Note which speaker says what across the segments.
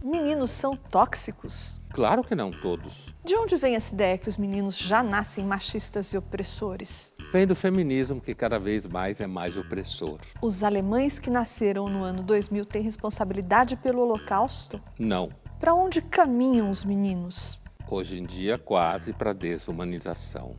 Speaker 1: Meninos são tóxicos?
Speaker 2: Claro que não todos.
Speaker 1: De onde vem essa ideia que os meninos já nascem machistas e opressores?
Speaker 2: Vem do feminismo, que cada vez mais é mais opressor.
Speaker 1: Os alemães que nasceram no ano 2000 têm responsabilidade pelo Holocausto?
Speaker 2: Não.
Speaker 1: Para onde caminham os meninos?
Speaker 2: Hoje em dia, quase para a desumanização.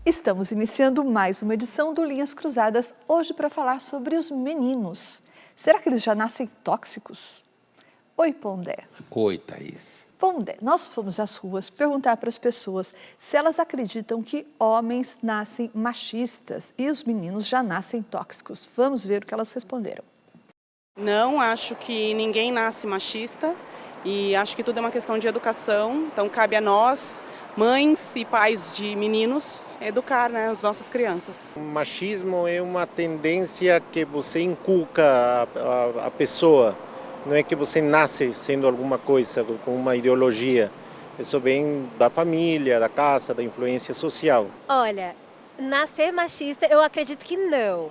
Speaker 1: Estamos iniciando mais uma edição do Linhas Cruzadas, hoje para falar sobre os meninos. Será que eles já nascem tóxicos? Oi, Pondé.
Speaker 2: Oi, Thaís.
Speaker 1: Pondé, nós fomos às ruas perguntar para as pessoas se elas acreditam que homens nascem machistas e os meninos já nascem tóxicos. Vamos ver o que elas responderam.
Speaker 3: Não, acho que ninguém nasce machista e acho que tudo é uma questão de educação. Então cabe a nós, mães e pais de meninos, educar, né, as nossas crianças.
Speaker 4: O machismo é uma tendência que você inculca a pessoa. Não é que você nasce sendo alguma coisa, com uma ideologia. Isso vem da família, da casa, da influência social.
Speaker 5: Olha, nascer machista eu acredito que não.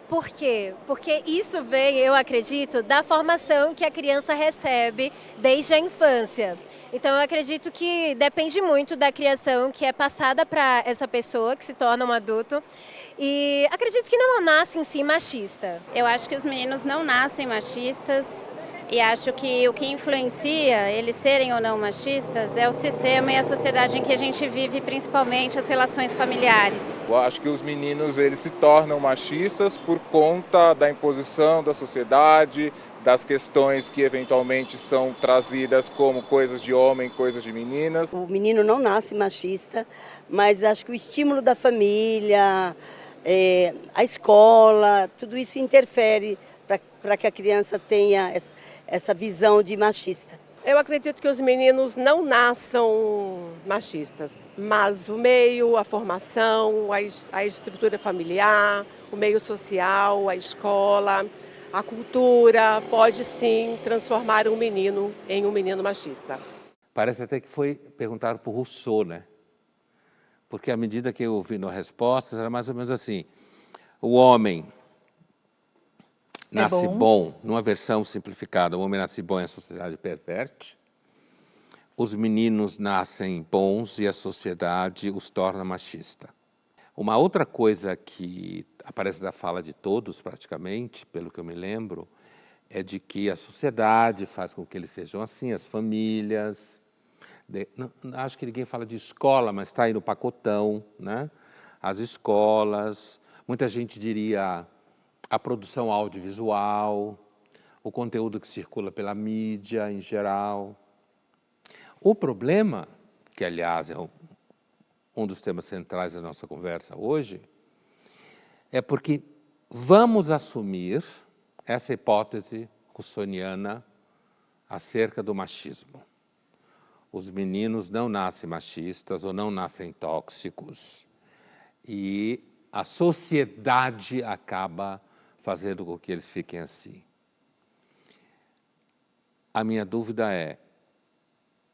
Speaker 5: Por quê? Porque isso vem, eu acredito, da formação que a criança recebe desde a infância. Então eu acredito que depende muito da criação que é passada para essa pessoa que se torna um adulto. E acredito que não nasce em si machista.
Speaker 6: Eu acho que os meninos não nascem machistas. E acho que o que influencia eles serem ou não machistas é o sistema e a sociedade em que a gente vive, principalmente as relações familiares.
Speaker 7: Eu acho que os meninos eles se tornam machistas por conta da imposição da sociedade, das questões que eventualmente são trazidas como coisas de homem, coisas de meninas.
Speaker 8: O menino não nasce machista, mas acho que o estímulo da família, a escola, tudo isso interfere para que a criança tenha essa visão de machista.
Speaker 9: Eu acredito que os meninos não nasçam machistas, mas o meio, a formação, a estrutura familiar, o meio social, a escola, a cultura pode sim transformar um menino em um menino machista.
Speaker 2: Parece até que foi perguntado por Rousseau, né? Porque à medida que eu ouvi nas respostas, era mais ou menos assim: o homem nasce bom, numa versão simplificada, o homem nasce bom e a sociedade perverte. Os meninos nascem bons e a sociedade os torna machista. Uma outra coisa que aparece da fala de todos, praticamente, pelo que eu me lembro, é de que a sociedade faz com que eles sejam assim, as famílias. Não, acho que ninguém fala de escola, mas está aí no pacotão, né? As escolas, muita gente diria a produção audiovisual, o conteúdo que circula pela mídia em geral. O problema, que aliás é um dos temas centrais da nossa conversa hoje, é porque vamos assumir essa hipótese russoniana acerca do machismo. Os meninos não nascem machistas ou não nascem tóxicos e a sociedade acaba fazendo com que eles fiquem assim. A minha dúvida é,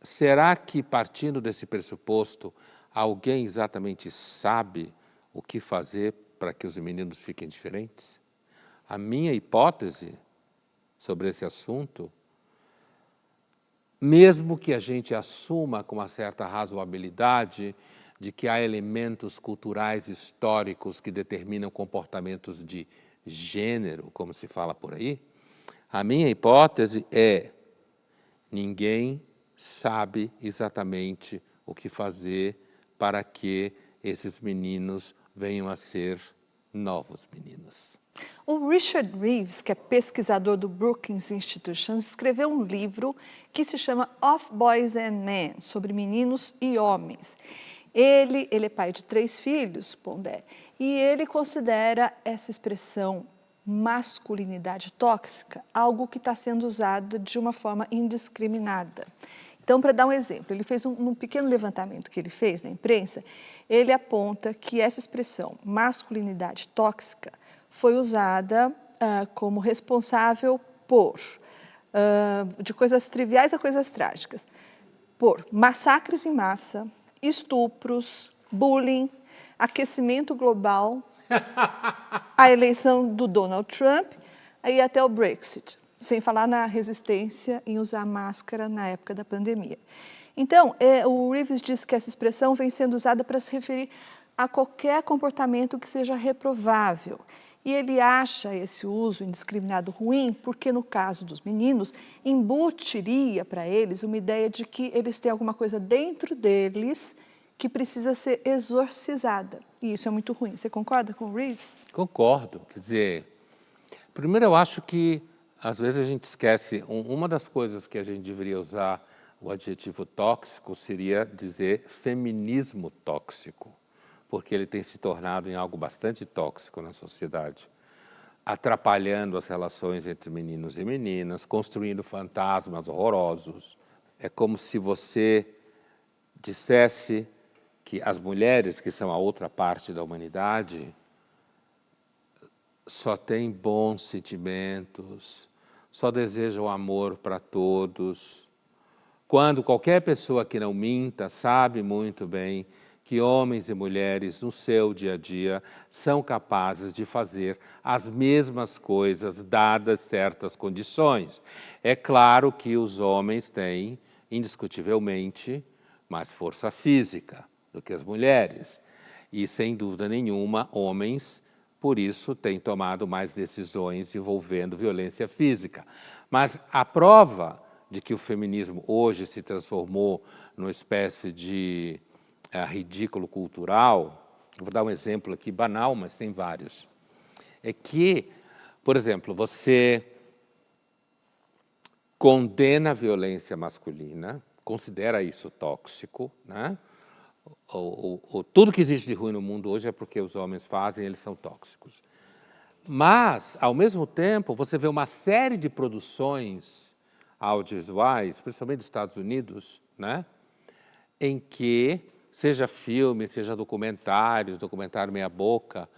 Speaker 2: será que, partindo desse pressuposto, alguém exatamente sabe o que fazer para que os meninos fiquem diferentes? A minha hipótese sobre esse assunto, mesmo que a gente assuma com uma certa razoabilidade de que há elementos culturais históricos que determinam comportamentos de gênero, como se fala por aí, a minha hipótese é: ninguém sabe exatamente o que fazer para que esses meninos venham a ser novos meninos.
Speaker 1: O Richard Reeves, que é pesquisador do Brookings Institution, escreveu um livro que se chama Of Boys and Men, sobre meninos e homens. Ele é pai de 3 filhos, Pondé, e ele considera essa expressão masculinidade tóxica algo que está sendo usado de uma forma indiscriminada. Então, para dar um exemplo, ele fez um pequeno levantamento que ele fez na imprensa, ele aponta que essa expressão masculinidade tóxica foi usada como responsável por de coisas triviais a coisas trágicas, por massacres em massa, estupros, bullying, aquecimento global, a eleição do Donald Trump e até o Brexit, sem falar na resistência em usar máscara na época da pandemia. Então, o Reeves diz que essa expressão vem sendo usada para se referir a qualquer comportamento que seja reprovável. E ele acha esse uso indiscriminado ruim porque, no caso dos meninos, embutiria para eles uma ideia de que eles têm alguma coisa dentro deles que precisa ser exorcizada. E isso é muito ruim. Você concorda com o Reeves?
Speaker 2: Concordo. Quer dizer, primeiro eu acho que, às vezes, a gente esquece, uma das coisas que a gente deveria usar o adjetivo tóxico seria dizer feminismo tóxico, porque ele tem se tornado em algo bastante tóxico na sociedade, atrapalhando as relações entre meninos e meninas, construindo fantasmas horrorosos. É como se você dissesse que as mulheres, que são a outra parte da humanidade, só têm bons sentimentos, só desejam amor para todos, quando qualquer pessoa que não minta sabe muito bem que homens e mulheres no seu dia a dia são capazes de fazer as mesmas coisas dadas certas condições. É claro que os homens têm, indiscutivelmente, mais força física do que as mulheres. E, sem dúvida nenhuma, homens, por isso, têm tomado mais decisões envolvendo violência física. Mas a prova de que o feminismo hoje se transformou numa espécie de ridículo cultural, vou dar um exemplo aqui banal, mas tem vários, é que, por exemplo, você condena a violência masculina, considera isso tóxico, né? Tudo que existe de ruim no mundo hoje é porque os homens fazem, eles são tóxicos. Mas, ao mesmo tempo, você vê uma série de produções audiovisuais, principalmente dos Estados Unidos, né, em que, seja filme, seja documentário meia-boca,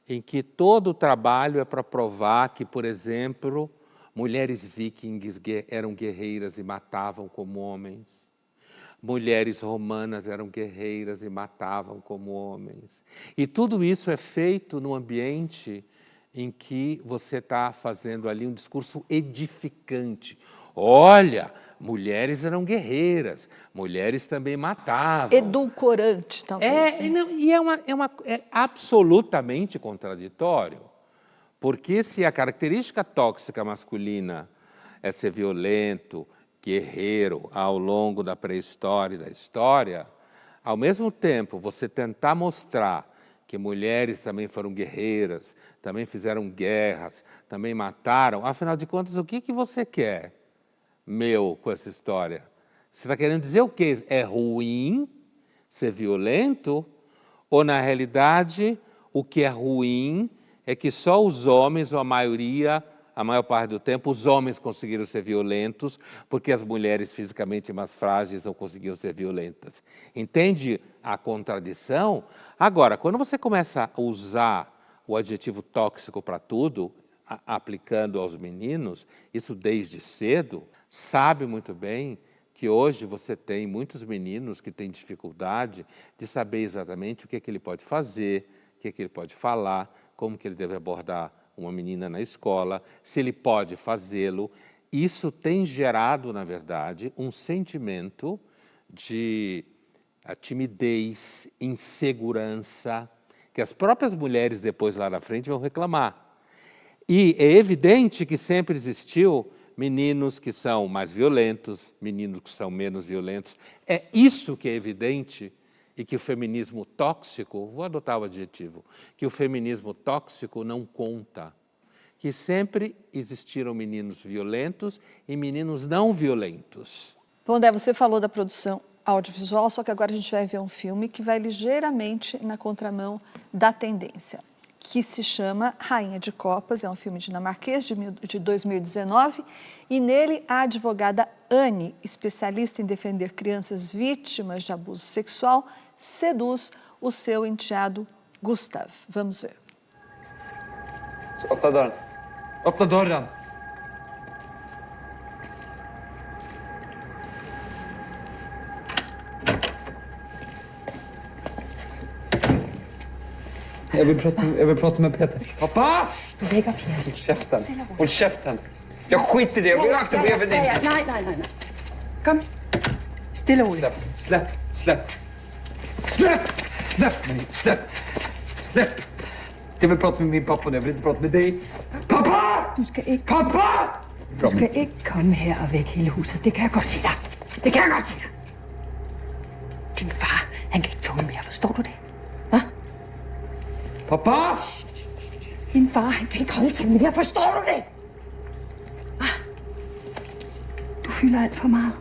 Speaker 2: em que todo o trabalho é para provar que, por exemplo, mulheres vikings eram guerreiras e matavam como homens, mulheres romanas eram guerreiras e matavam como homens. E tudo isso é feito num ambiente em que você está fazendo ali um discurso edificante. Olha, mulheres eram guerreiras, mulheres também matavam.
Speaker 1: Edulcorante, talvez.
Speaker 2: É absolutamente contraditório, porque se a característica tóxica masculina é ser violento, guerreiro ao longo da pré-história e da história, ao mesmo tempo você tentar mostrar que mulheres também foram guerreiras, também fizeram guerras, também mataram, afinal de contas, o que você quer? Com essa história. Você está querendo dizer o quê? É ruim ser violento? Ou, na realidade, o que é ruim é que só os homens, ou a maior parte do tempo, os homens conseguiram ser violentos, porque as mulheres fisicamente mais frágeis não conseguiam ser violentas. Entende a contradição? Agora, quando você começa a usar o adjetivo tóxico para tudo, aplicando aos meninos, isso desde cedo, sabe muito bem que hoje você tem muitos meninos que têm dificuldade de saber exatamente o que é que ele pode fazer, o que é que ele pode falar, como que ele deve abordar uma menina na escola, se ele pode fazê-lo. Isso tem gerado, na verdade, um sentimento de timidez, insegurança, que as próprias mulheres depois lá na frente vão reclamar. E é evidente que sempre existiu meninos que são mais violentos, meninos que são menos violentos. É isso que é evidente e que o feminismo tóxico, vou adotar o adjetivo, que o feminismo tóxico não conta. Que sempre existiram meninos violentos e meninos não violentos.
Speaker 1: Bom, Dé, você falou da produção audiovisual, só que agora a gente vai ver um filme que vai ligeiramente na contramão da tendência, que se chama Rainha de Copas, é um filme dinamarquês de 2019, e nele a advogada Anne, especialista em defender crianças vítimas de abuso sexual, seduz o seu enteado Gustav. Vamos ver.
Speaker 10: Så öppna dörren. Öppna dörren! Jag vill prata med Peter. Pappa!
Speaker 11: Lägg upp igen.
Speaker 10: Håll käften. Håll käften. Jag skiter i det. Jag går rakt bredvid dig.
Speaker 11: Nej. Kom. Stille og roligt.
Speaker 10: Släpp mig. Släpp. Jag vill prata med min pappa. Jag vill inte prata med dig. Pappa!
Speaker 11: Du skal ikke...
Speaker 10: Pappa!
Speaker 11: Du skal ikke komme her og vække hele huset. Det kan jeg godt sige dig. Det kan jeg godt sige dig. Din far, han kan ikke tåle mere. Forstår du det? Hva?
Speaker 10: Pappa!
Speaker 11: Din far, han kan ikke holde til mere. Forstår du det? Hva? Du fylder alt for meget.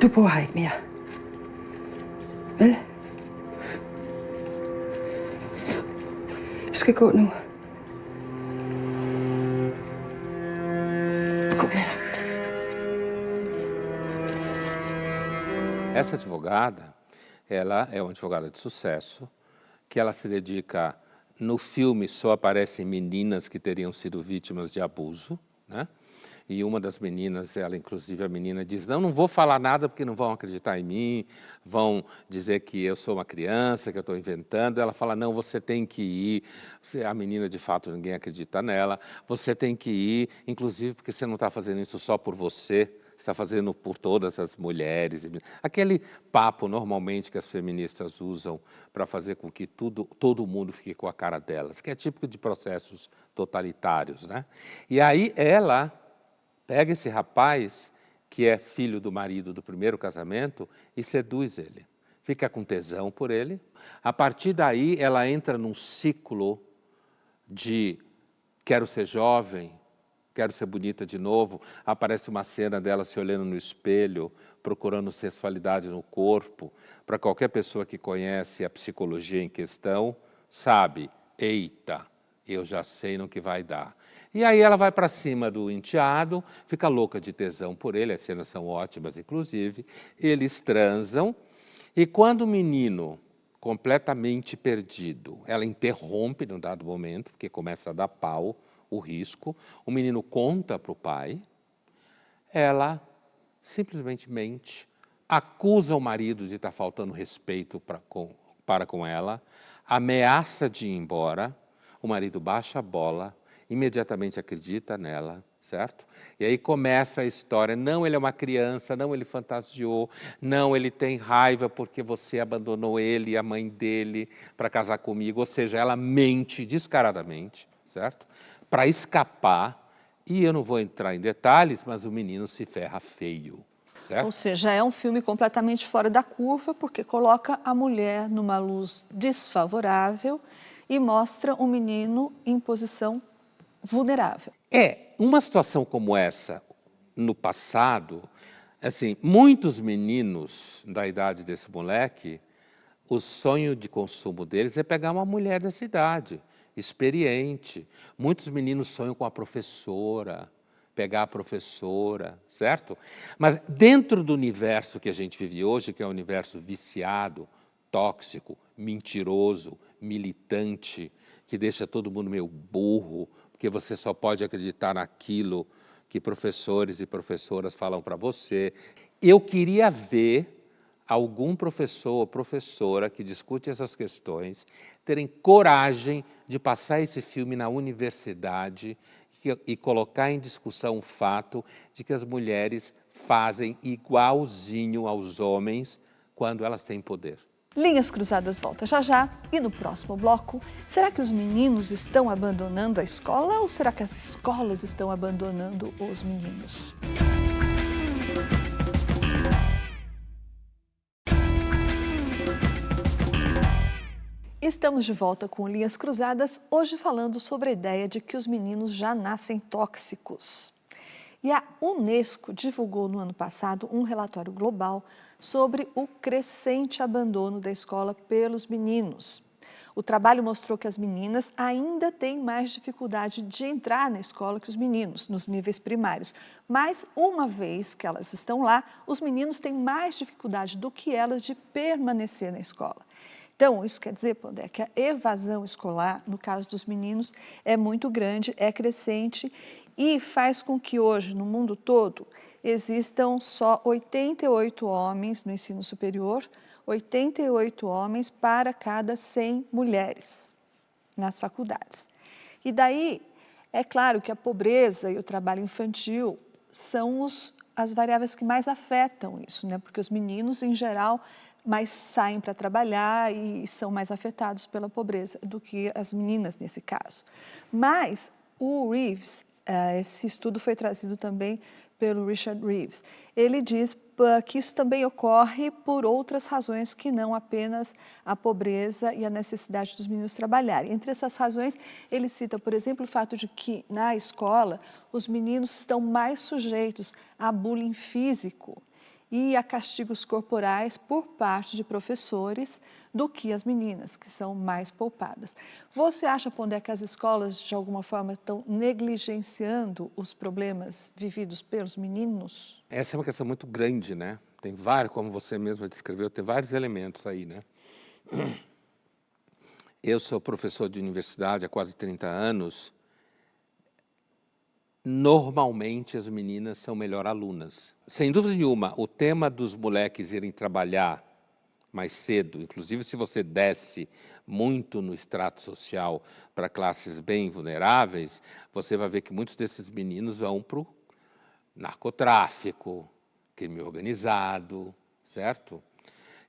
Speaker 11: Du bor her ikke mere. Vel? Du skal gå nu. Gå med dig.
Speaker 2: Essa advogada, ela é uma advogada de sucesso, que ela se dedica, no filme só aparecem meninas que teriam sido vítimas de abuso, né? E uma das meninas, ela inclusive a menina diz, não vou falar nada porque não vão acreditar em mim, vão dizer que eu sou uma criança, que eu estou inventando. Ela fala, não, você tem que ir. A menina, de fato, ninguém acredita nela. Você tem que ir, inclusive porque você não está fazendo isso só por você, está fazendo por todas as mulheres. Aquele papo, normalmente, que as feministas usam para fazer com que todo mundo fique com a cara delas, que é típico de processos totalitários, né? E aí ela pega esse rapaz, que é filho do marido do primeiro casamento, e seduz ele. Fica com tesão por ele. A partir daí, ela entra num ciclo de quero ser jovem, quero ser bonita de novo. Aparece uma cena dela se olhando no espelho, procurando sensualidade no corpo. Para qualquer pessoa que conhece a psicologia em questão, sabe, eita, eu já sei no que vai dar. E aí ela vai para cima do enteado, fica louca de tesão por ele, as cenas são ótimas, inclusive. Eles transam, e quando o menino, completamente perdido, ela interrompe num dado momento, porque começa a dar pau, o risco, o menino conta para o pai, ela simplesmente mente, acusa o marido de estar faltando respeito para com ela, ameaça de ir embora, o marido baixa a bola, imediatamente acredita nela, certo? E aí começa a história, não, ele é uma criança, não, ele fantasiou, não, ele tem raiva porque você abandonou ele e a mãe dele para casar comigo, ou seja, ela mente descaradamente, certo? Para escapar, e eu não vou entrar em detalhes, mas o menino se ferra feio, certo?
Speaker 1: Ou seja, é um filme completamente fora da curva, porque coloca a mulher numa luz desfavorável e mostra o menino em posição vulnerável.
Speaker 2: Uma situação como essa, no passado, assim, muitos meninos da idade desse moleque, o sonho de consumo deles é pegar uma mulher dessa idade, experiente. Muitos meninos sonham com a professora, pegar a professora, certo? Mas dentro do universo que a gente vive hoje, que é um universo viciado, tóxico, mentiroso, militante, que deixa todo mundo meio burro, porque você só pode acreditar naquilo que professores e professoras falam para você. Eu queria ver algum professor ou professora que discute essas questões terem coragem de passar esse filme na universidade e colocar em discussão o fato de que as mulheres fazem igualzinho aos homens quando elas têm poder.
Speaker 1: Linhas Cruzadas volta já já, e no próximo bloco, será que os meninos estão abandonando a escola ou será que as escolas estão abandonando os meninos? Estamos de volta com Linhas Cruzadas, hoje falando sobre a ideia de que os meninos já nascem tóxicos. E a Unesco divulgou no ano passado um relatório global sobre o crescente abandono da escola pelos meninos. O trabalho mostrou que as meninas ainda têm mais dificuldade de entrar na escola que os meninos, nos níveis primários. Mas, uma vez que elas estão lá, os meninos têm mais dificuldade do que elas de permanecer na escola. Então, isso quer dizer, Pondé, que a evasão escolar, no caso dos meninos, é muito grande, é crescente e faz com que hoje, no mundo todo, existam só 88 homens no ensino superior, 88 homens para cada 100 mulheres nas faculdades. E daí, é claro que a pobreza e o trabalho infantil são as variáveis que mais afetam isso, né? Porque os meninos, em geral, mais saem para trabalhar e são mais afetados pela pobreza do que as meninas nesse caso. Mas o Reeves, esse estudo foi trazido também pelo Richard Reeves, ele diz que isso também ocorre por outras razões que não apenas a pobreza e a necessidade dos meninos trabalharem. Entre essas razões, ele cita, por exemplo, o fato de que na escola os meninos estão mais sujeitos a bullying físico e a castigos corporais por parte de professores do que as meninas, que são mais poupadas. Você acha, Pondé, que as escolas, de alguma forma, estão negligenciando os problemas vividos pelos meninos?
Speaker 2: Essa é uma questão muito grande, né? Tem vários, como você mesma descreveu, tem vários elementos aí, né? Eu sou professor de universidade há quase 30 anos. Normalmente as meninas são melhor alunas. Sem dúvida nenhuma, o tema dos moleques irem trabalhar mais cedo, inclusive se você desce muito no extrato social para classes bem vulneráveis, você vai ver que muitos desses meninos vão para o narcotráfico, crime organizado, certo?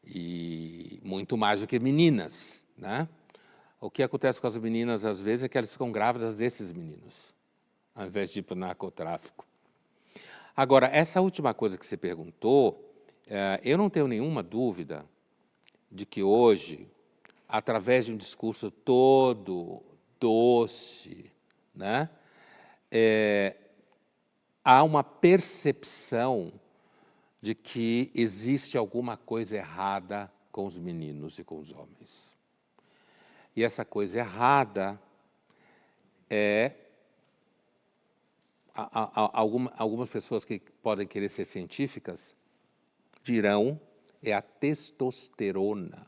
Speaker 2: E muito mais do que meninas, né? O que acontece com as meninas, às vezes, é que elas ficam grávidas desses meninos, ao invés de ir para o narcotráfico. Agora, essa última coisa que você perguntou, eu não tenho nenhuma dúvida de que hoje, através de um discurso todo doce, né, há uma percepção de que existe alguma coisa errada com os meninos e com os homens. E essa coisa errada é algumas pessoas que podem querer ser científicas dirão é a testosterona.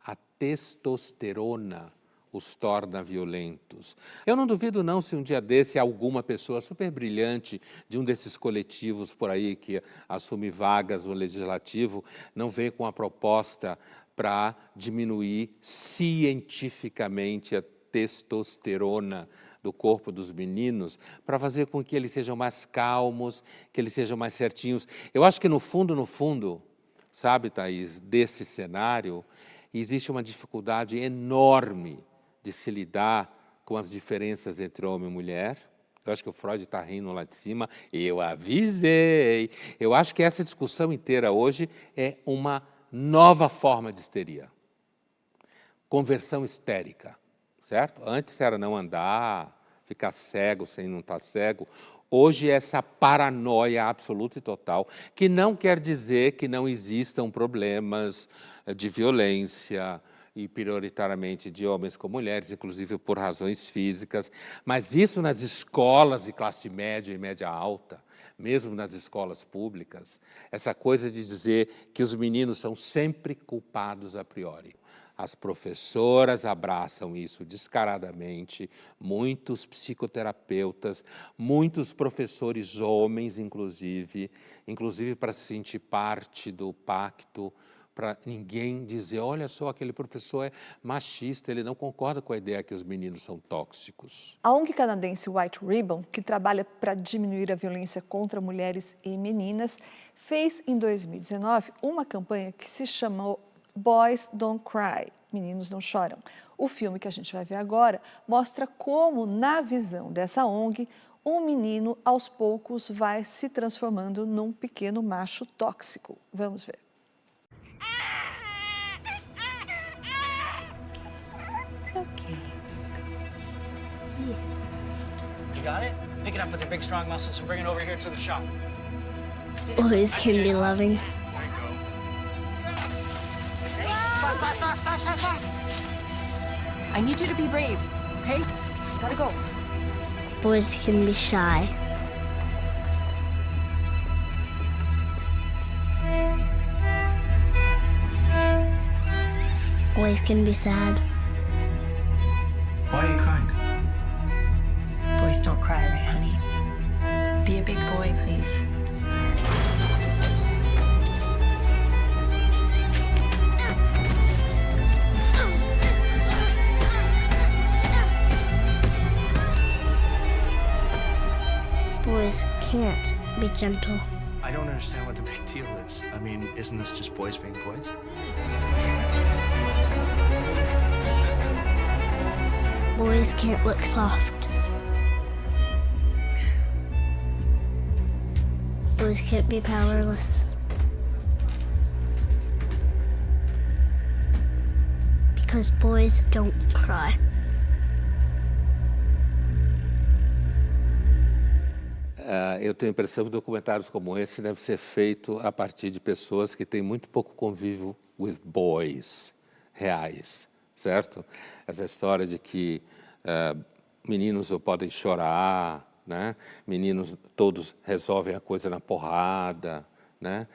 Speaker 2: A testosterona os torna violentos. Eu não duvido não se um dia desse alguma pessoa super brilhante de um desses coletivos por aí que assume vagas no legislativo não vem com a proposta para diminuir cientificamente a testosterona do corpo dos meninos, para fazer com que eles sejam mais calmos, que eles sejam mais certinhos. Eu acho que no fundo, sabe, Thaís, desse cenário, existe uma dificuldade enorme de se lidar com as diferenças entre homem e mulher. Eu acho que o Freud está rindo lá de cima. Eu avisei. Eu acho que essa discussão inteira hoje é uma nova forma de histeria. Conversão histérica. Certo? Antes era não andar, ficar cego sem não estar cego. Hoje é essa paranoia absoluta e total, que não quer dizer que não existam problemas de violência, e prioritariamente de homens com mulheres, inclusive por razões físicas, mas isso nas escolas de classe média e média alta, mesmo nas escolas públicas, essa coisa de dizer que os meninos são sempre culpados a priori. As professoras abraçam isso descaradamente, muitos psicoterapeutas, muitos professores homens, inclusive para se sentir parte do pacto, para ninguém dizer, olha só, aquele professor é machista, ele não concorda com a ideia que os meninos são tóxicos.
Speaker 1: A ONG canadense White Ribbon, que trabalha para diminuir a violência contra mulheres e meninas, fez em 2019 uma campanha que se chamou Boys Don't Cry, Meninos Não Choram. O filme que a gente vai ver agora mostra como, na visão dessa ONG, um menino, aos poucos, vai se transformando num pequeno macho tóxico. Vamos ver.
Speaker 11: It's okay.
Speaker 12: You got it? Pick it up with your big, strong muscles and bring it over here to the shop.
Speaker 13: Boys can be loving.
Speaker 12: There you go. Fast, fast, fast, fast, fast, fast!
Speaker 11: I need you to be brave, okay? Gotta go.
Speaker 13: Boys can be shy. Boys can be sad.
Speaker 12: Why are you crying?
Speaker 14: Boys don't cry, right, honey? Be a big boy, please.
Speaker 13: Boys can't be gentle.
Speaker 12: I don't understand what the big deal is. I mean, isn't this just boys being boys?
Speaker 13: Boys can't look soft. Boys can't be powerless. Because boys don't cry.
Speaker 2: Eu tenho a impressão que documentários como esse devem ser feitos a partir de pessoas que têm muito pouco convívio with boys reais, certo? Essa história de que meninos podem chorar, né? Meninos todos resolvem a coisa na porrada, né?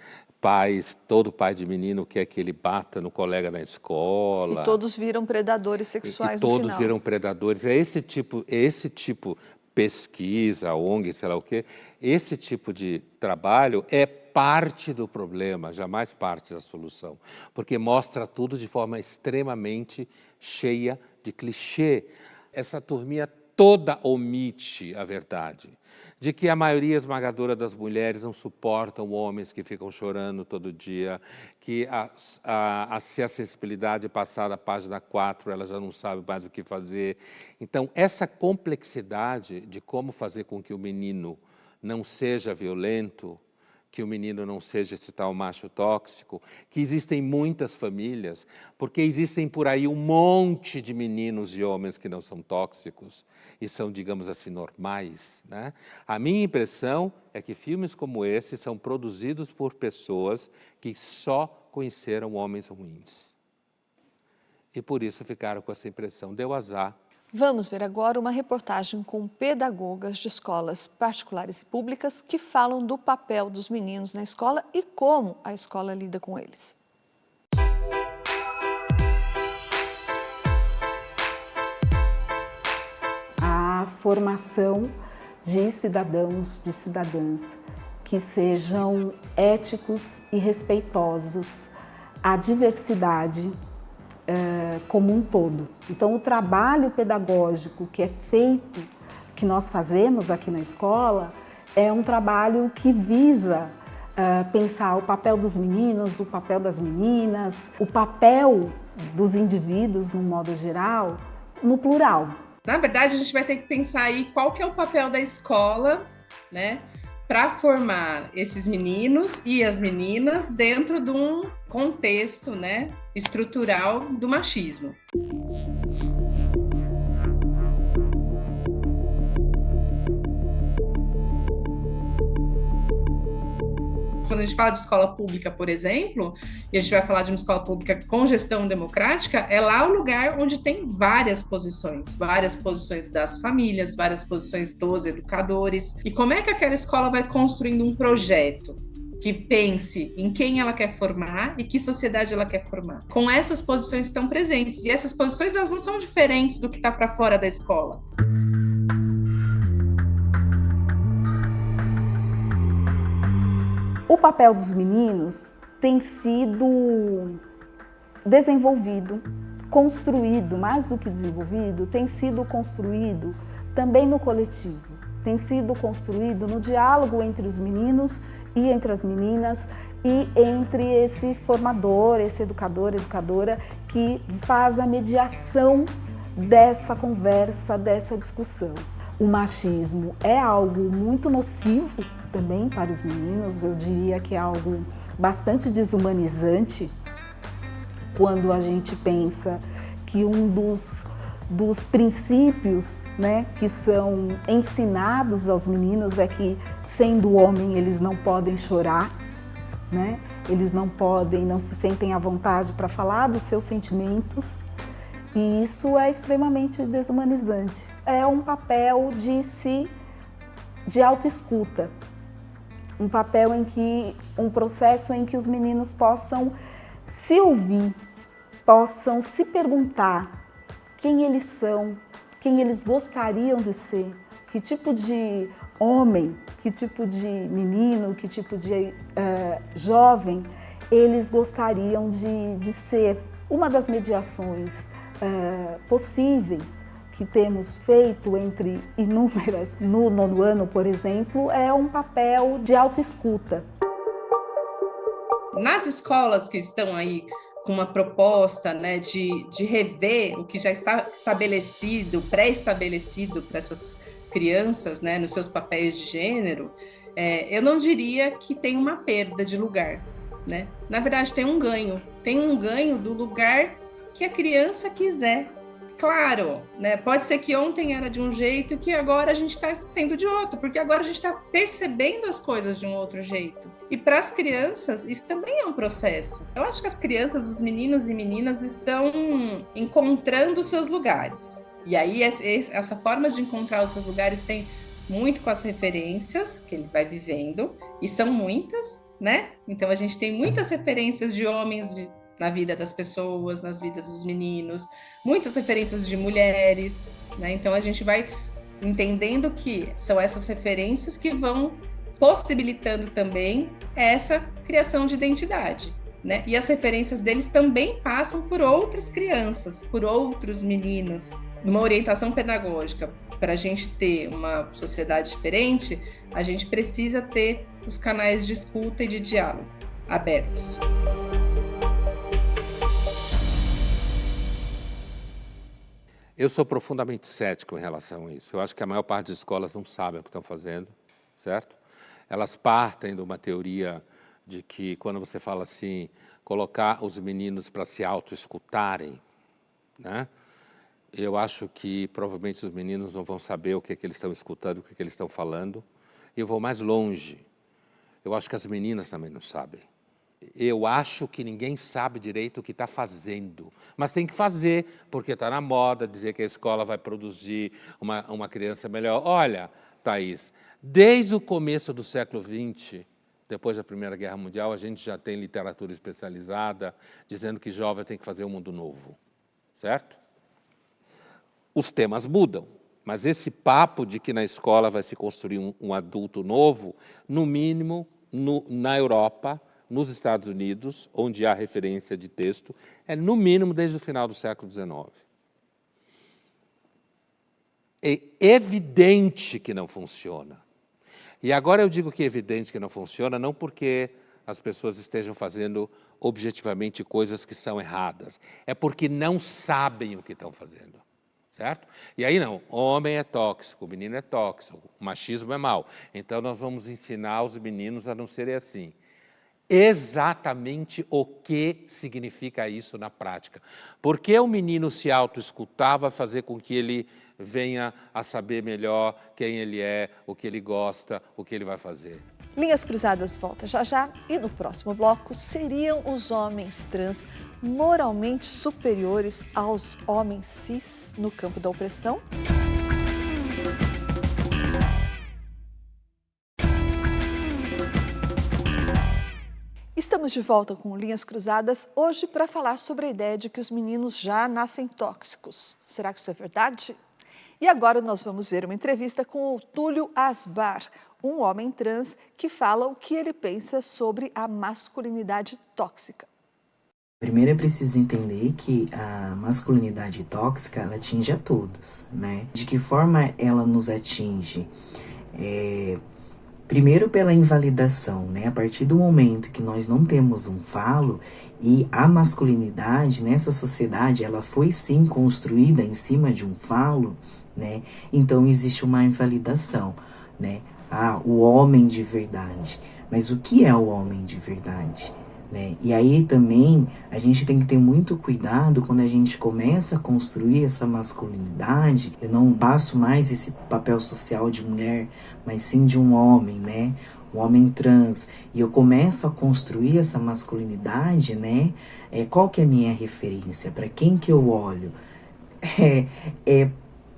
Speaker 2: Todo pai de menino quer que ele bata no colega na escola.
Speaker 1: E todos viram predadores sexuais no
Speaker 2: todos
Speaker 1: final.
Speaker 2: viram predadores. É esse tipo pesquisa, ONG, sei lá o quê, esse tipo de trabalho é parte do problema, jamais parte da solução, porque mostra tudo de forma extremamente cheia de clichê. Essa turminha toda omite a verdade, de que a maioria esmagadora das mulheres não suportam homens que ficam chorando todo dia, que se a sensibilidade passar da página 4, ela já não sabe mais o que fazer. Então, essa complexidade de como fazer com que o menino não seja violento, que o menino não seja esse tal macho tóxico, que existem muitas famílias, porque existem por aí um monte de meninos e homens que não são tóxicos e são, digamos assim, normais, né? A minha impressão é que filmes como esse são produzidos por pessoas que só conheceram homens ruins. E por isso ficaram com essa impressão. Deu azar.
Speaker 1: Vamos ver agora uma reportagem com pedagogas de escolas particulares e públicas que falam do papel dos meninos na escola e como a escola lida com eles.
Speaker 15: A formação de cidadãos, de cidadãs que sejam éticos e respeitosos à diversidade como um todo. Então, o trabalho pedagógico que é feito, que nós fazemos aqui na escola, é um trabalho que visa pensar o papel dos meninos, o papel das meninas, o papel dos indivíduos, no modo geral, no plural.
Speaker 16: Na verdade, a gente vai ter que pensar aí qual que é o papel da escola, né, para formar esses meninos e as meninas dentro de um contexto, né, estrutural do machismo. Quando a gente fala de escola pública, por exemplo, e a gente vai falar de uma escola pública com gestão democrática, é lá o lugar onde tem várias posições das famílias, várias posições dos educadores. E como é que aquela escola vai construindo um projeto que pense em quem ela quer formar e que sociedade ela quer formar? Com essas posições estão presentes. E essas posições, elas não são diferentes do que está para fora da escola.
Speaker 15: O papel dos meninos tem sido desenvolvido, construído, mais do que desenvolvido, tem sido construído também no coletivo, tem sido construído no diálogo entre os meninos e entre as meninas e entre esse formador, esse educador, educadora que faz a mediação dessa conversa, dessa discussão. O machismo é algo muito nocivo também para os meninos, eu diria que é algo bastante desumanizante quando a gente pensa que um dos princípios, né, que são ensinados aos meninos é que, sendo homem, eles não podem chorar, né? Eles não se sentem à vontade para falar dos seus sentimentos, e isso é extremamente desumanizante. É um papel de autoescuta, um papel um processo em que os meninos possam se ouvir, possam se perguntar quem eles são, quem eles gostariam de ser, que tipo de homem, que tipo de menino, que tipo de jovem eles gostariam de ser. Uma das mediações possíveis que temos feito entre inúmeras, no 9º ano, por exemplo, é um papel de autoescuta.
Speaker 16: Nas escolas que estão aí com uma proposta, né, de rever o que já está estabelecido, pré-estabelecido para essas crianças, né, nos seus papéis de gênero, eu não diria que tem uma perda de lugar, né? Na verdade, tem um ganho do lugar que a criança quiser. Claro, né? Pode ser que ontem era de um jeito e que agora a gente está sendo de outro, porque agora a gente está percebendo as coisas de um outro jeito. E para as crianças, isso também é um processo. Eu acho que as crianças, os meninos e meninas estão encontrando os seus lugares. E aí, essa forma de encontrar os seus lugares tem muito com as referências que ele vai vivendo, e são muitas, né? Então, a gente tem muitas referências de homens na vida das pessoas, nas vidas dos meninos, muitas referências de mulheres, né? Então a gente vai entendendo que são essas referências que vão possibilitando também essa criação de identidade, né? E as referências deles também passam por outras crianças, por outros meninos. Numa orientação pedagógica, para a gente ter uma sociedade diferente, a gente precisa ter os canais de escuta e de diálogo abertos.
Speaker 2: Eu sou profundamente cético em relação a isso. Eu acho que a maior parte das escolas não sabem o que estão fazendo, certo? Elas partem de uma teoria de que, quando você fala assim, colocar os meninos para se auto-escutarem, né? Eu acho que provavelmente os meninos não vão saber o que é que eles estão escutando, o que é que eles estão falando. E eu vou mais longe. Eu acho que as meninas também não sabem. Eu acho que ninguém sabe direito o que está fazendo, mas tem que fazer, porque está na moda dizer que a escola vai produzir uma criança melhor. Olha, Thaís, desde o começo do século XX, depois da Primeira Guerra Mundial, a gente já tem literatura especializada dizendo que jovem tem que fazer um mundo novo, certo? Os temas mudam, mas esse papo de que na escola vai se construir um adulto novo, no mínimo, na Europa, nos Estados Unidos, onde há referência de texto, é no mínimo desde o final do século XIX. É evidente que não funciona. E agora eu digo que é evidente que não funciona, não porque as pessoas estejam fazendo objetivamente coisas que são erradas, é porque não sabem o que estão fazendo, certo? E aí não, homem é tóxico, o menino é tóxico, o machismo é mau, então nós vamos ensinar os meninos a não serem assim. Exatamente o que significa isso na prática. Porque o menino se auto-escutar vai fazer com que ele venha a saber melhor quem ele é, o que ele gosta, o que ele vai fazer.
Speaker 1: Linhas Cruzadas volta já já e no próximo bloco, seriam os homens trans moralmente superiores aos homens cis no campo da opressão? Estamos de volta com Linhas Cruzadas, hoje para falar sobre a ideia de que os meninos já nascem tóxicos. Será que isso é verdade? E agora nós vamos ver uma entrevista com o Túlio Asbar, um homem trans que fala o que ele pensa sobre a masculinidade tóxica.
Speaker 17: Primeiro é preciso entender que a masculinidade tóxica, ela atinge a todos, né? De que forma ela nos atinge? Primeiro pela invalidação, né? A partir do momento que nós não temos um falo, e a masculinidade nessa sociedade, ela foi sim construída em cima de um falo, né? Então existe uma invalidação, né? O homem de verdade. Mas o que é o homem de verdade? Né? E aí também a gente tem que ter muito cuidado quando a gente começa a construir essa masculinidade. Eu não passo mais esse papel social de mulher, mas sim de um homem, né? Um homem trans. E eu começo a construir essa masculinidade, né? Qual que é a minha referência? Para quem que eu olho?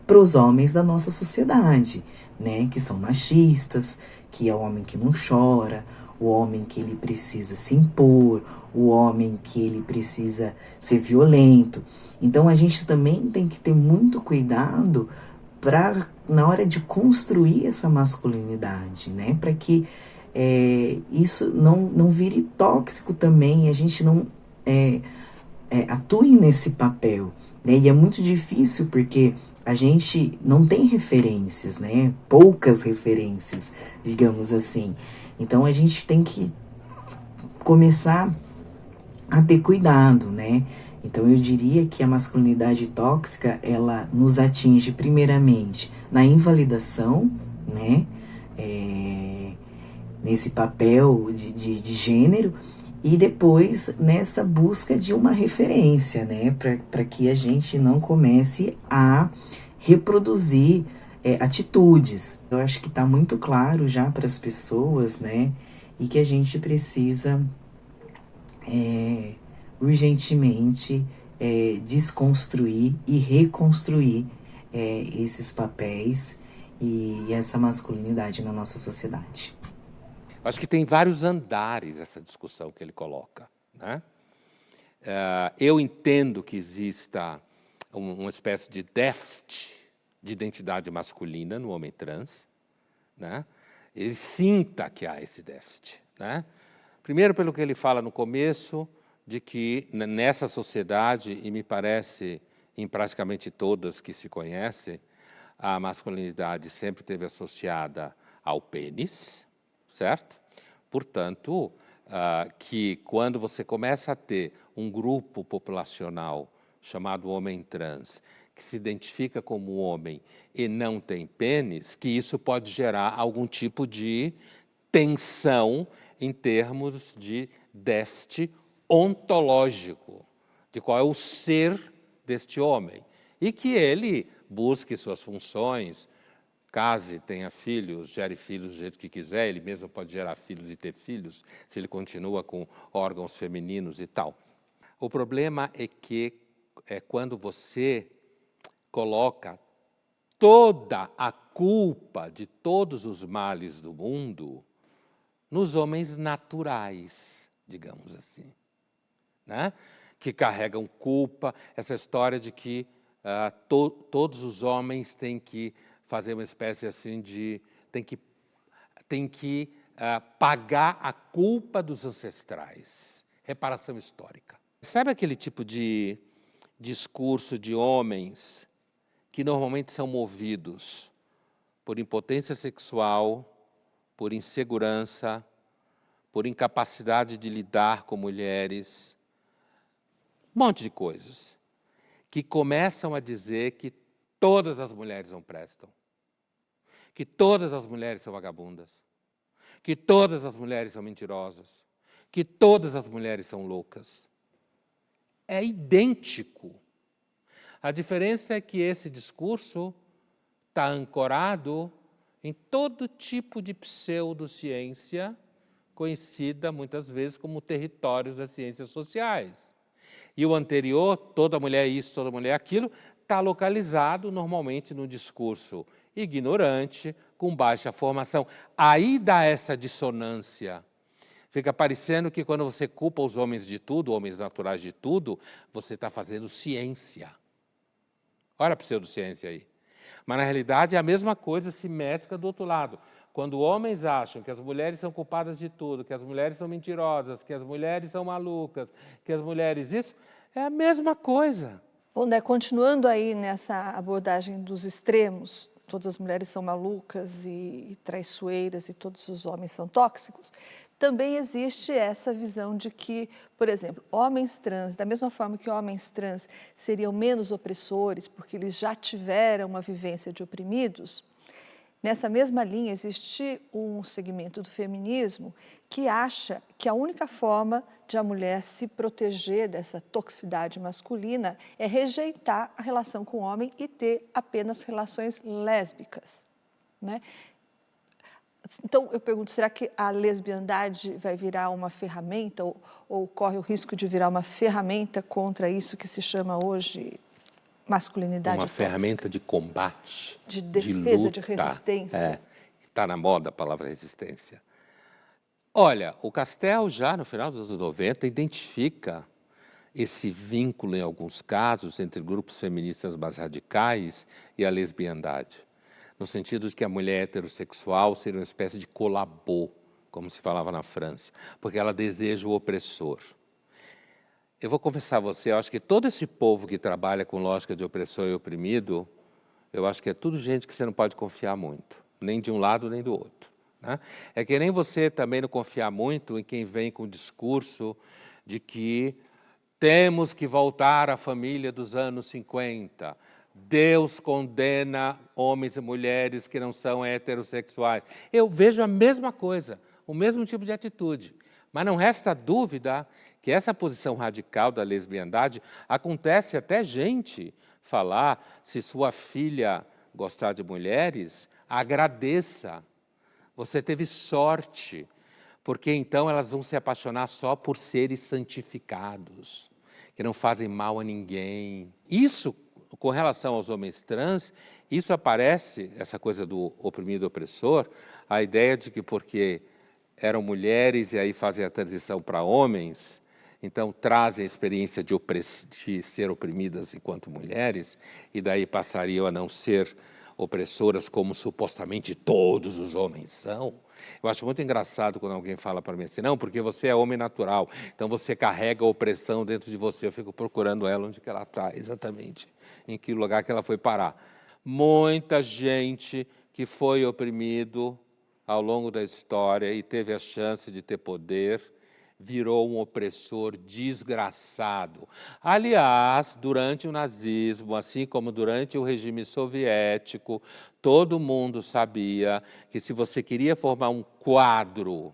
Speaker 17: Para os homens da nossa sociedade, né? Que são machistas, que é o homem que não chora, o homem que ele precisa se impor, o homem que ele precisa ser violento. Então a gente também tem que ter muito cuidado na hora de construir essa masculinidade, né? Para que isso não vire tóxico também, a gente não atue nesse papel, né? E é muito difícil porque a gente não tem referências, né? Poucas referências, digamos assim. Então a gente tem que começar a ter cuidado, né? Então eu diria que a masculinidade tóxica, ela nos atinge primeiramente na invalidação, né? Nesse papel de gênero, e depois nessa busca de uma referência, né? Para que a gente não comece a reproduzir atitudes. Eu acho que está muito claro já para as pessoas, né? E que a gente precisa urgentemente desconstruir e reconstruir esses papéis e essa masculinidade na nossa sociedade.
Speaker 2: Acho que tem vários andares essa discussão que ele coloca, né? Eu entendo que exista uma espécie de déficit de identidade masculina no homem trans, né? Ele sinta que há esse déficit, né? Primeiro, pelo que ele fala no começo, de que nessa sociedade, e me parece em praticamente todas que se conhecem, a masculinidade sempre esteve associada ao pênis, certo? Portanto, que quando você começa a ter um grupo populacional chamado homem trans, que se identifica como homem e não tem pênis, que isso pode gerar algum tipo de tensão em termos de déficit ontológico, de qual é o ser deste homem, e que ele busque suas funções, case, tenha filhos, gere filhos do jeito que quiser, ele mesmo pode gerar filhos e ter filhos, se ele continua com órgãos femininos e tal. O problema é que quando você coloca toda a culpa de todos os males do mundo nos homens naturais, digamos assim, né? Que carregam culpa, essa história de que todos os homens têm que fazer uma espécie assim de... tem que pagar a culpa dos ancestrais, reparação histórica. Sabe aquele tipo de discurso de homens que normalmente são movidos por impotência sexual, por insegurança, por incapacidade de lidar com mulheres, um monte de coisas, que começam a dizer que todas as mulheres não prestam, que todas as mulheres são vagabundas, que todas as mulheres são mentirosas, que todas as mulheres são loucas. É idêntico. A diferença é que esse discurso está ancorado em todo tipo de pseudociência, conhecida muitas vezes como territórios das ciências sociais. E o anterior, toda mulher é isso, toda mulher é aquilo, está localizado normalmente no discurso ignorante, com baixa formação. Aí dá essa dissonância. Fica parecendo que quando você culpa os homens de tudo, homens naturais de tudo, você está fazendo ciência. Olha a pseudociência aí. Mas, na realidade, é a mesma coisa simétrica do outro lado. Quando homens acham que as mulheres são culpadas de tudo, que as mulheres são mentirosas, que as mulheres são malucas, que as mulheres isso, é a mesma coisa.
Speaker 1: Bom, né, continuando aí nessa abordagem dos extremos, todas as mulheres são malucas e traiçoeiras e todos os homens são tóxicos, também existe essa visão de que, por exemplo, homens trans, da mesma forma que homens trans seriam menos opressores porque eles já tiveram uma vivência de oprimidos, nessa mesma linha existe um segmento do feminismo que acha que a única forma de a mulher se proteger dessa toxicidade masculina é rejeitar a relação com o homem e ter apenas relações lésbicas, né? Então, eu pergunto, será que a lesbiandade vai virar uma ferramenta ou corre o risco de virar uma ferramenta contra isso que se chama hoje masculinidade tóxica?
Speaker 2: Ferramenta de combate,
Speaker 1: de defesa,
Speaker 2: luta,
Speaker 1: de resistência.
Speaker 2: Está na moda a palavra resistência. Olha, o Castel já no final dos anos 90 identifica esse vínculo, em alguns casos, entre grupos feministas mais radicais e a lesbiandade, no sentido de que a mulher heterossexual seria uma espécie de colabô, como se falava na França, porque ela deseja o opressor. Eu vou confessar a você, eu acho que todo esse povo que trabalha com lógica de opressor e oprimido, eu acho que é tudo gente que você não pode confiar muito, nem de um lado nem do outro, né? É que nem você também não confiar muito em quem vem com o discurso de que temos que voltar à família dos anos 50. Deus condena homens e mulheres que não são heterossexuais. Eu vejo a mesma coisa, o mesmo tipo de atitude. Mas não resta dúvida que essa posição radical da lesbiandade acontece até gente falar, se sua filha gostar de mulheres, agradeça. Você teve sorte, porque então elas vão se apaixonar só por seres santificados, que não fazem mal a ninguém. Isso, com relação aos homens trans, isso aparece, essa coisa do oprimido e opressor, a ideia de que porque eram mulheres e aí fazem a transição para homens, então trazem a experiência de ser oprimidas enquanto mulheres, e daí passariam a não ser opressoras como supostamente todos os homens são. Eu acho muito engraçado quando alguém fala para mim assim, não, porque você é homem natural, então você carrega a opressão dentro de você. Eu fico procurando ela onde que ela está, exatamente, em que lugar que ela foi parar. Muita gente que foi oprimido ao longo da história e teve a chance de ter poder, virou um opressor desgraçado. Aliás, durante o nazismo, assim como durante o regime soviético, todo mundo sabia que se você queria formar um quadro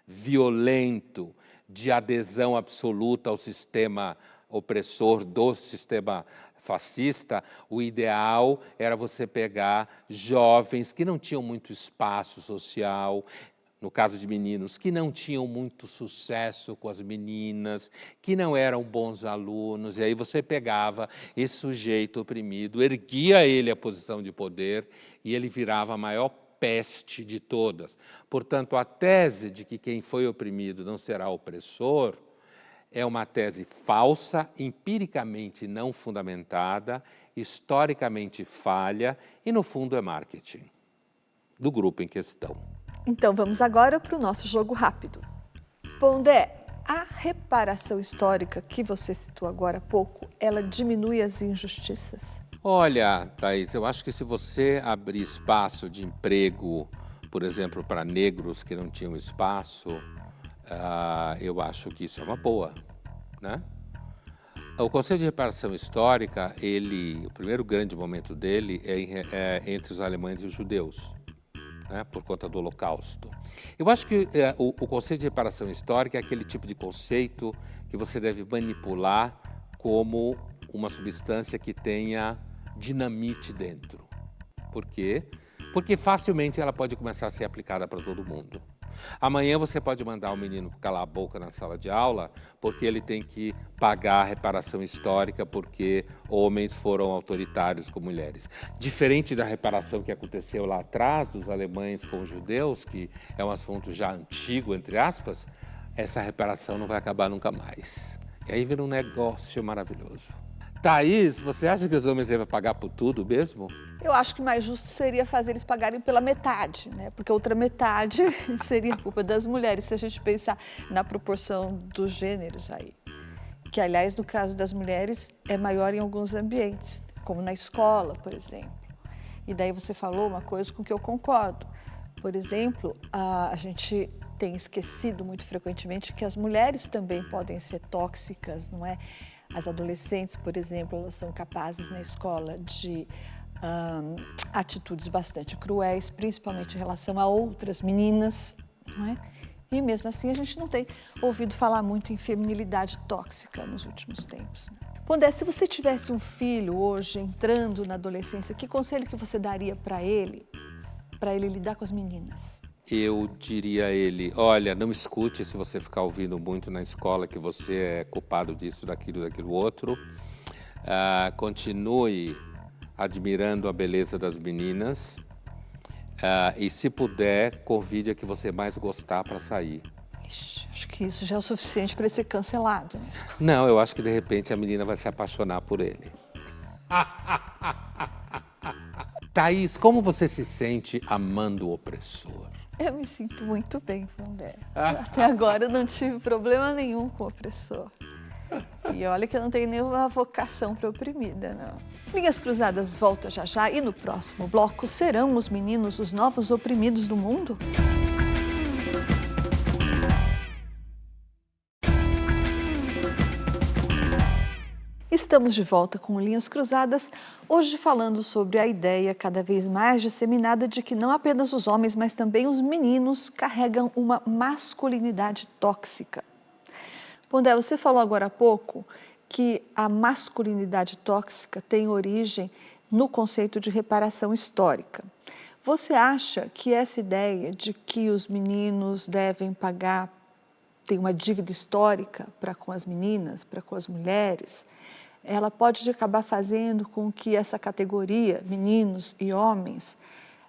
Speaker 2: violento de adesão absoluta ao sistema opressor do sistema fascista, o ideal era você pegar jovens que não tinham muito espaço social, no caso de meninos, que não tinham muito sucesso com as meninas, que não eram bons alunos, e aí você pegava esse sujeito oprimido, erguia ele à posição de poder e ele virava a maior peste de todas. Portanto, a tese de que quem foi oprimido não será opressor é uma tese falsa, empiricamente não fundamentada, historicamente falha e, no fundo, é marketing do grupo em questão.
Speaker 1: Então, vamos agora para o nosso jogo rápido. Pondé, a reparação histórica que você citou agora há pouco, ela diminui as injustiças?
Speaker 2: Olha, Thaís, eu acho que se você abrir espaço de emprego, por exemplo, para negros que não tinham espaço, eu acho que isso é uma boa, né? O conceito de reparação histórica, o primeiro grande momento dele é entre os alemães e os judeus, né, por conta do Holocausto. Eu acho que o conceito de reparação histórica é aquele tipo de conceito que você deve manipular como uma substância que tenha dinamite dentro. Por quê? Porque facilmente ela pode começar a ser aplicada para todo mundo. Amanhã você pode mandar o menino calar a boca na sala de aula porque ele tem que pagar a reparação histórica porque homens foram autoritários com mulheres. Diferente da reparação que aconteceu lá atrás dos alemães com os judeus, que é um assunto já antigo, entre aspas, essa reparação não vai acabar nunca mais. E aí vira um negócio maravilhoso. Thaís, você acha que os homens devem pagar por tudo mesmo?
Speaker 1: Eu acho que mais justo seria fazer eles pagarem pela metade, né? Porque a outra metade seria culpa das mulheres, se a gente pensar na proporção dos gêneros aí. Que, aliás, no caso das mulheres, é maior em alguns ambientes, como na escola, por exemplo. E daí você falou uma coisa com que eu concordo. Por exemplo, a gente tem esquecido muito frequentemente que as mulheres também podem ser tóxicas, não é? As adolescentes, por exemplo, elas são capazes na escola de atitudes bastante cruéis, principalmente em relação a outras meninas, não é? E mesmo assim a gente não tem ouvido falar muito em feminilidade tóxica nos últimos tempos. Pondé, se você tivesse um filho hoje entrando na adolescência, que conselho que você daria para ele lidar com as meninas?
Speaker 2: Eu diria a ele, olha, não escute se você ficar ouvindo muito na escola que você é culpado disso, daquilo outro. Continue admirando a beleza das meninas e, se puder, convide a que você mais gostar para sair.
Speaker 1: Ixi, acho que isso já é o suficiente para ele ser cancelado. Né?
Speaker 2: Não, eu acho que de repente a menina vai se apaixonar por ele. Thaís, como você se sente amando o opressor?
Speaker 1: Eu me sinto muito bem, Vandé. Até agora eu não tive problema nenhum com o opressor. E olha que eu não tenho nenhuma vocação para oprimida, não. Linhas Cruzadas volta já já e no próximo bloco, serão os meninos os novos oprimidos do mundo? Estamos de volta com Linhas Cruzadas, hoje falando sobre a ideia cada vez mais disseminada de que não apenas os homens, mas também os meninos carregam uma masculinidade tóxica. Pondé, você falou agora há pouco que a masculinidade tóxica tem origem no conceito de reparação histórica. Você acha que essa ideia de que os meninos devem pagar, tem uma dívida histórica para com as meninas, para com as mulheres, ela pode acabar fazendo com que essa categoria, meninos e homens,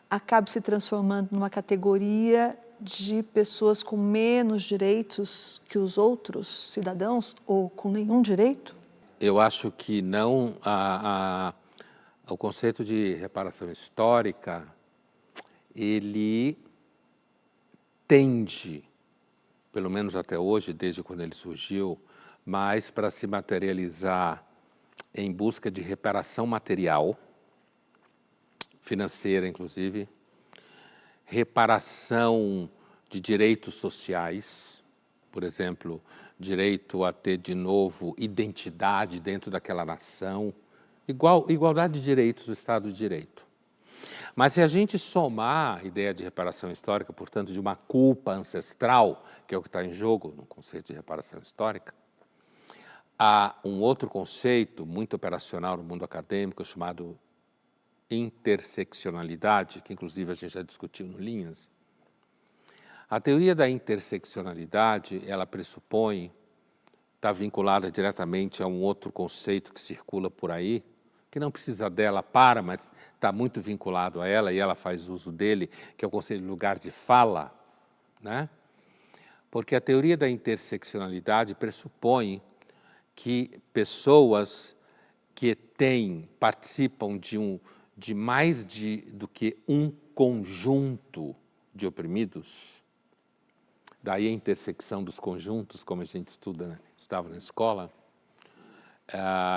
Speaker 1: acabe se transformando numa categoria de pessoas com menos direitos que os outros cidadãos ou com nenhum direito?
Speaker 2: Eu acho que não. O conceito de reparação histórica, ele tende, pelo menos até hoje, desde quando ele surgiu, mais para se materializar em busca de reparação material, financeira inclusive, reparação de direitos sociais, por exemplo, direito a ter de novo identidade dentro daquela nação, igualdade de direitos do Estado de Direito. Mas se a gente somar a ideia de reparação histórica, portanto, de uma culpa ancestral, que é o que está em jogo no conceito de reparação histórica, há um outro conceito muito operacional no mundo acadêmico chamado interseccionalidade, que inclusive a gente já discutiu no Linhas. A teoria da interseccionalidade, ela pressupõe, está vinculada diretamente a um outro conceito que circula por aí, que não precisa dela mas está muito vinculado a ela e ela faz uso dele, que é o conceito de lugar de fala, né? Porque a teoria da interseccionalidade pressupõe que pessoas que participam de mais do que um conjunto de oprimidos, daí a intersecção dos conjuntos, como a gente estava na escola,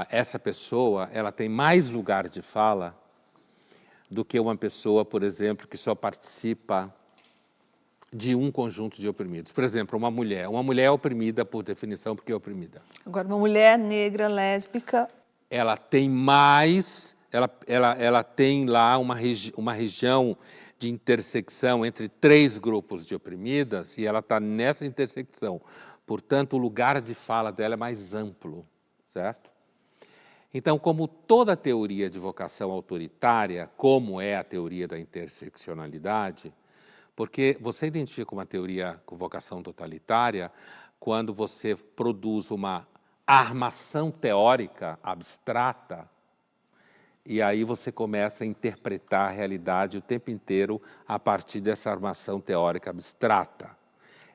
Speaker 2: essa pessoa ela tem mais lugar de fala do que uma pessoa, por exemplo, que só participa de um conjunto de oprimidos. Por exemplo, uma mulher é oprimida por definição porque é oprimida.
Speaker 1: Agora, uma mulher negra, lésbica...
Speaker 2: Ela tem mais, ela tem lá uma região de intersecção entre 3 grupos de oprimidas e ela está nessa intersecção. Portanto, o lugar de fala dela é mais amplo, certo? Então, como toda teoria de vocação autoritária, como é a teoria da interseccionalidade, porque você identifica uma teoria com vocação totalitária quando você produz uma armação teórica abstrata e aí você começa a interpretar a realidade o tempo inteiro a partir dessa armação teórica abstrata.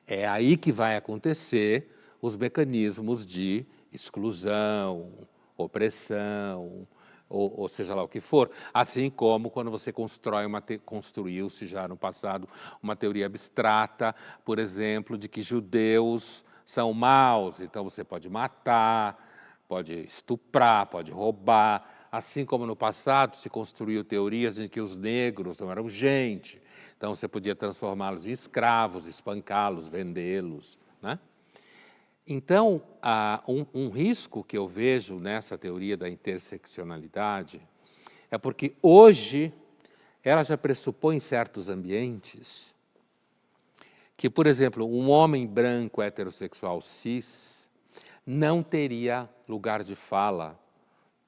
Speaker 2: É aí que vai acontecer os mecanismos de exclusão, opressão, ou seja lá o que for, assim como quando você construiu-se já no passado uma teoria abstrata, por exemplo, de que judeus são maus, então você pode matar, pode estuprar, pode roubar, assim como no passado se construiu teorias de que os negros não eram gente, então você podia transformá-los em escravos, espancá-los, vendê-los, né? Então, um risco que eu vejo nessa teoria da interseccionalidade é porque hoje ela já pressupõe em certos ambientes que, por exemplo, um homem branco heterossexual cis não teria lugar de fala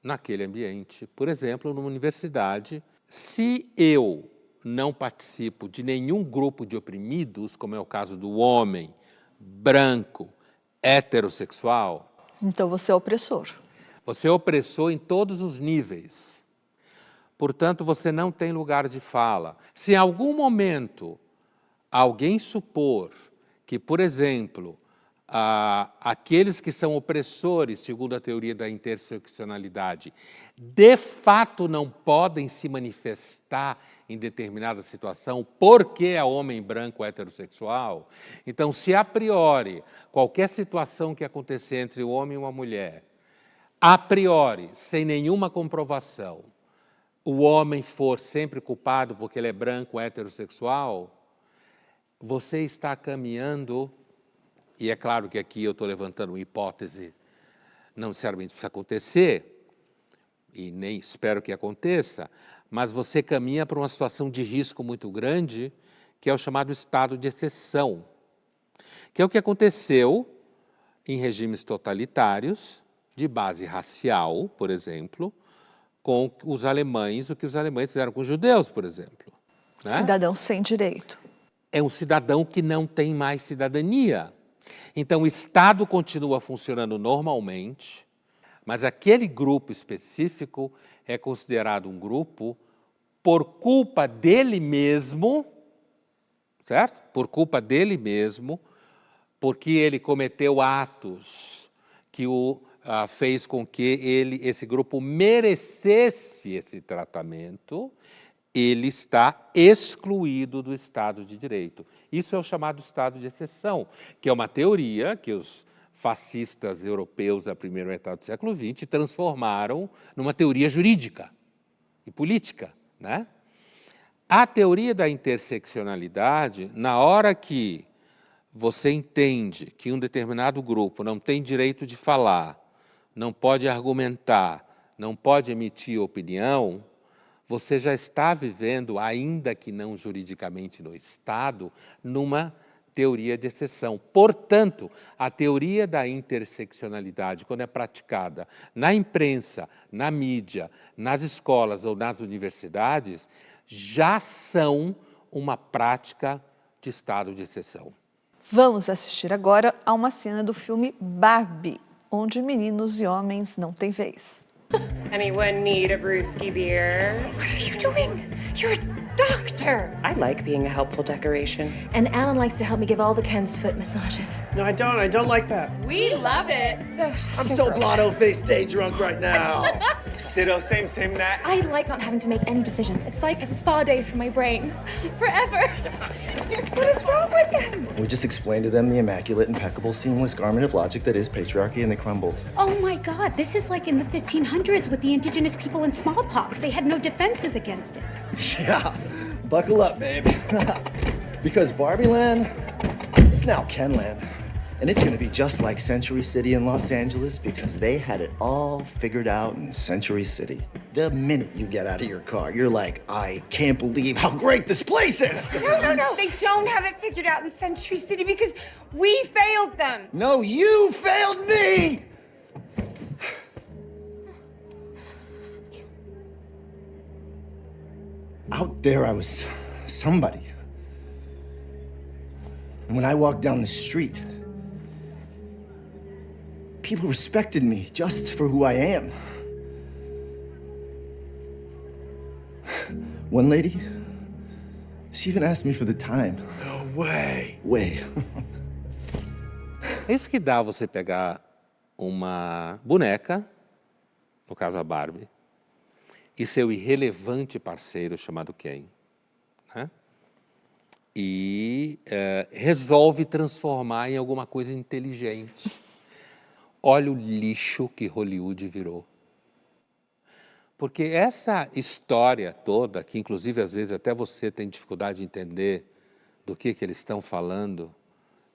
Speaker 2: naquele ambiente. Por exemplo, numa universidade, se eu não participo de nenhum grupo de oprimidos, como é o caso do homem branco heterossexual...
Speaker 1: Então você é opressor.
Speaker 2: Você é opressor em todos os níveis. Portanto, você não tem lugar de fala. Se em algum momento alguém supor que, por exemplo, aqueles que são opressores, segundo a teoria da interseccionalidade, de fato não podem se manifestar em determinada situação porque é homem branco heterossexual. Então, se a priori, qualquer situação que acontecer entre um homem e uma mulher, a priori, sem nenhuma comprovação, o homem for sempre culpado porque ele é branco heterossexual, você está caminhando. E é claro que aqui eu estou levantando uma hipótese, não necessariamente precisa acontecer, e nem espero que aconteça, mas você caminha para uma situação de risco muito grande, que é o chamado estado de exceção, que é o que aconteceu em regimes totalitários, de base racial, por exemplo, com os alemães, o que os alemães fizeram com os judeus, por exemplo. Né?
Speaker 1: Cidadão sem direito.
Speaker 2: É um cidadão que não tem mais cidadania. Então, o Estado continua funcionando normalmente, mas aquele grupo específico é considerado um grupo por culpa dele mesmo, certo? Por culpa dele mesmo, porque ele cometeu atos que o fez com que esse grupo merecesse esse tratamento, ele está excluído do Estado de Direito. Isso é o chamado Estado de Exceção, que é uma teoria que os fascistas europeus da primeira metade do século XX transformaram numa teoria jurídica e política, né? A teoria da interseccionalidade, na hora que você entende que um determinado grupo não tem direito de falar, não pode argumentar, não pode emitir opinião, você já está vivendo, ainda que não juridicamente no Estado, numa teoria de exceção. Portanto, a teoria da interseccionalidade, quando é praticada na imprensa, na mídia, nas escolas ou nas universidades, já são uma prática de estado de exceção.
Speaker 1: Vamos assistir agora a uma cena do filme Barbie, onde meninos e homens não têm vez.
Speaker 18: Anyone need a brewski beer?
Speaker 11: What are you doing? You're a doctor.
Speaker 18: I like being a helpful decoration.
Speaker 11: And Alan likes to help me give all the Kens foot massages.
Speaker 12: No, I don't. I don't like that.
Speaker 18: We love it.
Speaker 19: I'm so blotto-faced day drunk right now. Ditto, same, Nat.
Speaker 11: I like not having to make any decisions. It's like a spa day for my brain. Forever. What is wrong with them?
Speaker 19: We just explained to them the immaculate, impeccable, seamless garment of logic that is patriarchy, and they crumbled.
Speaker 20: Oh my God, this is like in the 1500s with the indigenous people and smallpox. They had no defenses against it.
Speaker 19: Yeah, buckle up, babe. Because Barbie Land, it's now Ken Land. And it's gonna be just like Century City in Los Angeles because they had it all figured out in Century City. The minute you get out of your car, you're like, I can't believe how great this place is!
Speaker 20: No. They don't have it figured out in Century City because we failed them.
Speaker 19: No, you failed me! Out there, I was somebody. And when I walked down the street, people respected me just for who I am. One lady, she even asked me for the time. No way. Way.
Speaker 2: É isso que dá você pegar uma boneca, no caso a Barbie, e seu irrelevante parceiro chamado Ken, né? E resolve transformar em alguma coisa inteligente. Olha o lixo que Hollywood virou. Porque essa história toda, que inclusive às vezes até você tem dificuldade de entender do que eles estão falando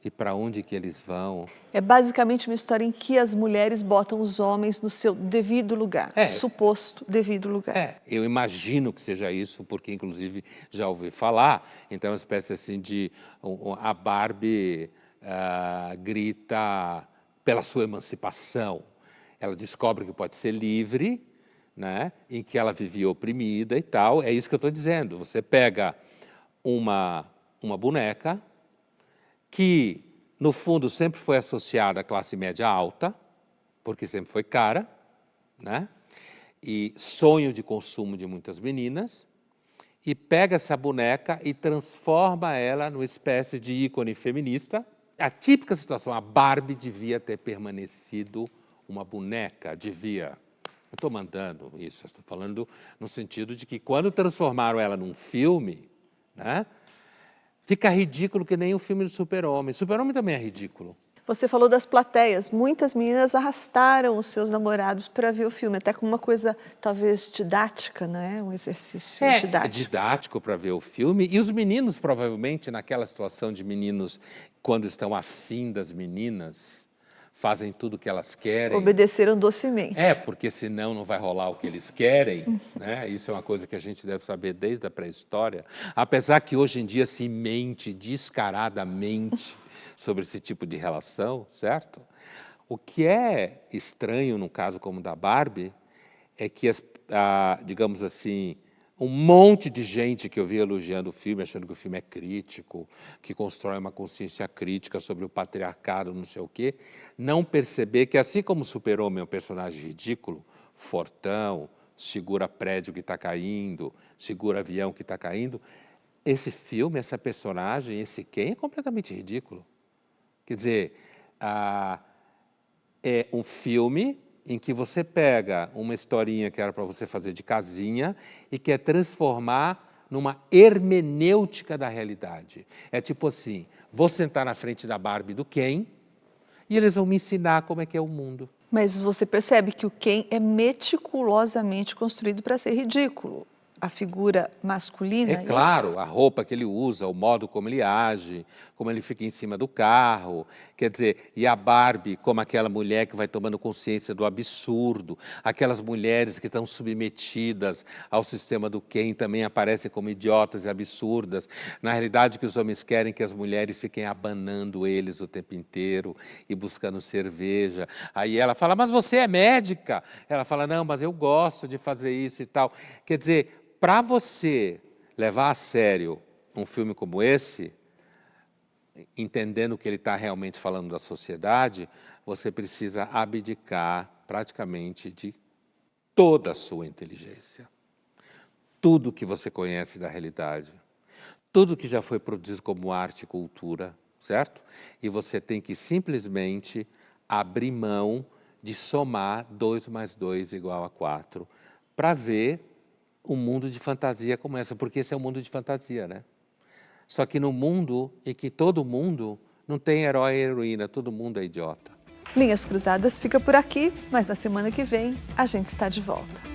Speaker 2: e para onde que eles vão.
Speaker 1: É basicamente uma história em que as mulheres botam os homens no seu devido lugar, suposto devido lugar.
Speaker 2: Eu imagino que seja isso, porque inclusive já ouvi falar, então é uma espécie assim de... A Barbie grita pela sua emancipação. Ela descobre que pode ser livre, né, em que ela vivia oprimida e tal. É isso que eu estou dizendo. Você pega uma boneca que, no fundo, sempre foi associada à classe média alta, porque sempre foi cara, né, e sonho de consumo de muitas meninas, e pega essa boneca e transforma ela numa espécie de ícone feminista, a típica situação, a Barbie devia ter permanecido uma boneca, devia. Eu estou mandando isso, estou falando no sentido de que quando transformaram ela num filme, né, fica ridículo que nem o filme do Super-Homem. Super-Homem também é ridículo.
Speaker 1: Você falou das plateias. Muitas meninas arrastaram os seus namorados para ver o filme, até como uma coisa talvez didática, né? Um exercício didático.
Speaker 2: É didático para ver o filme. E os meninos, provavelmente, naquela situação de meninos, quando estão afim das meninas, fazem tudo o que elas querem.
Speaker 1: Obedeceram docemente.
Speaker 2: Porque senão não vai rolar o que eles querem. Né? Isso é uma coisa que a gente deve saber desde a pré-história. Apesar que hoje em dia se mente descaradamente sobre esse tipo de relação, certo? O que é estranho num caso como o da Barbie é que, digamos assim, um monte de gente que eu vi elogiando o filme, achando que o filme é crítico, que constrói uma consciência crítica sobre o patriarcado, não sei o quê, não perceber que, assim como o Super-Homem é um personagem ridículo, fortão, segura prédio que está caindo, segura avião que está caindo, esse filme, essa personagem, esse Ken é completamente ridículo. Quer dizer, é um filme em que você pega uma historinha que era para você fazer de casinha e quer transformar numa hermenêutica da realidade. É tipo assim, vou sentar na frente da Barbie e do Ken e eles vão me ensinar como é que é o mundo.
Speaker 1: Mas você percebe que o Ken é meticulosamente construído para ser ridículo. A figura masculina.
Speaker 2: É claro, a roupa que ele usa, o modo como ele age, como ele fica em cima do carro. Quer dizer, e a Barbie como aquela mulher que vai tomando consciência do absurdo. Aquelas mulheres que estão submetidas ao sistema do Ken também aparecem como idiotas e absurdas. Na realidade, o que os homens querem é que as mulheres fiquem abanando eles o tempo inteiro e buscando cerveja. Aí ela fala, mas você é médica? Ela fala, não, mas eu gosto de fazer isso e tal. Quer dizer, para você levar a sério um filme como esse, entendendo que ele está realmente falando da sociedade, você precisa abdicar praticamente de toda a sua inteligência. Tudo que você conhece da realidade, tudo que já foi produzido como arte e cultura, certo? E você tem que simplesmente abrir mão de somar 2 mais 2 igual a 4, para ver um mundo de fantasia como essa, porque esse é um mundo de fantasia, né? Só que no mundo em que todo mundo não tem herói e heroína, todo mundo é idiota.
Speaker 1: Linhas Cruzadas fica por aqui, mas na semana que vem a gente está de volta.